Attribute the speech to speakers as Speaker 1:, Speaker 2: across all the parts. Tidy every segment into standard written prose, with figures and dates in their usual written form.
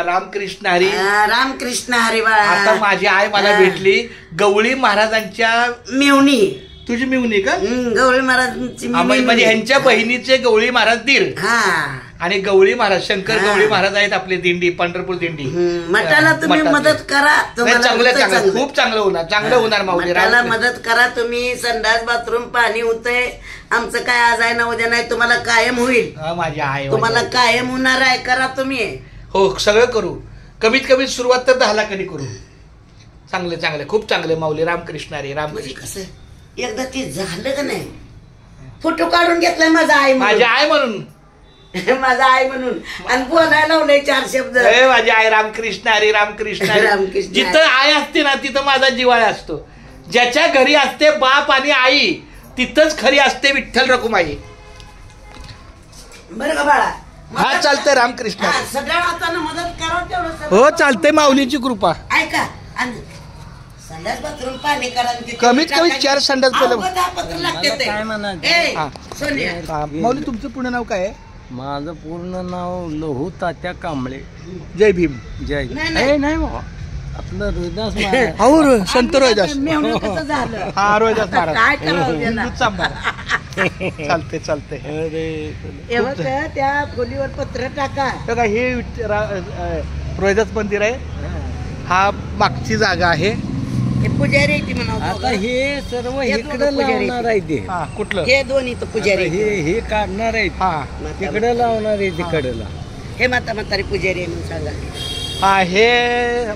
Speaker 1: रामकृष्ण हरी.
Speaker 2: रामकृष्ण हरी बाळा.
Speaker 1: आता माझी आई मला भेटली गवळी महाराजांच्या
Speaker 2: मेवणी.
Speaker 1: तुझी मिवणी का?
Speaker 2: गवळी महाराजांची
Speaker 1: म्हणजे ह्यांच्या बहिणीचे गवळी महाराज दीर.
Speaker 2: हा.
Speaker 1: आणि गवळी महाराज शंकर गवळी महाराज आहेत आपले दिंडी, पंढरपूर दिंडी.
Speaker 2: मठाला तुम्ही मदत करा.
Speaker 1: चांगलं खूप चांगलं होणार, चांगलं होणार माऊली.
Speaker 2: मठाला मदत करा तुम्ही. संडास बाथरूम पाणी होतंय आमचं काय आज आहे ना उद्या नाही, तुम्हाला कायम होईल.
Speaker 1: माझी आई
Speaker 2: तुम्हाला कायम होणार आहे. करा तुम्ही.
Speaker 1: हो सगळं करू. कमीत कमी सुरुवात तर 10 लाखांनी करू. चांगले चांगले खूप चांगले माऊली. रामकृष्ण हरी. रामकृष्ण.
Speaker 2: कसं एकदा ते झालं का नाही, फोटो काढून घेतलाय माझा आई,
Speaker 1: माझी आई म्हणून.
Speaker 2: माझा आई म्हणून आणि बोलायला लावलंय 4 शब्द.
Speaker 1: माझी आई. रामकृष्ण हरी. रामकृष्ण हरी. जिथं आई असते ना तिथं माझा जिव्हाळा असतो. ज्याच्या घरी असते बाप आणि आई तिथंच खरी असते विठ्ठल रखुमाई.
Speaker 2: बरं का बाळा?
Speaker 1: हा चालतंय. रामकृष्ण.
Speaker 2: सगळ्या हाताने मदत करा तेवढं.
Speaker 1: हो चालतंय माऊलीची कृपा.
Speaker 2: ऐका आणि संडास बाथरूम पाणी करा.
Speaker 1: कमीत कमी 4 संडास
Speaker 2: पत्र
Speaker 1: माऊली तुमचं पूर्ण नाव काय आहे?
Speaker 3: माझं पूर्ण नाव लहू तात्या कांबळे.
Speaker 1: जय भीम.
Speaker 3: जय. नाही बाबा आपलं रोहिदास महाराज.
Speaker 1: हो संत रोहिदास.
Speaker 2: झालं.
Speaker 1: हा रोहिदास महाराज.
Speaker 2: काय करावं
Speaker 1: चालते चालते.
Speaker 2: त्या खोलीवर पत्र टाका.
Speaker 1: हे रोहिदास मंदिर आहे. हा मागची जागा आहे.
Speaker 2: पुजारी
Speaker 3: आता हे सर्व इकडे लावणार आहे ते.
Speaker 1: कुठलं?
Speaker 2: हे दोन्ही तर पुजारी.
Speaker 3: हे काढणार आहे. तिकडे लावणार आहे तिकडला.
Speaker 2: हे म्हातारी पुजारी म्हणून सांगा.
Speaker 1: हा हे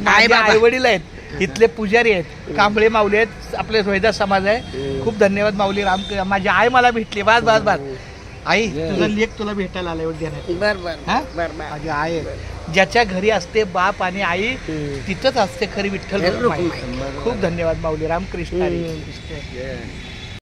Speaker 1: माझे आई वडील आहेत. इथले पुजारी आहेत. कांबळे माऊली आहेत. आपले रोहिदास समाज आहे. खूप धन्यवाद माऊली. माझी आई मला भेटली. बास बास बास. आई तुझा लेख तुला भेटायला आला एवढ्या. माझी आई ज्याच्या घरी असते बाप आणि आई तिथंच असते खरी विठ्ठल. खूप धन्यवाद माऊली. रामकृष्ण हरी.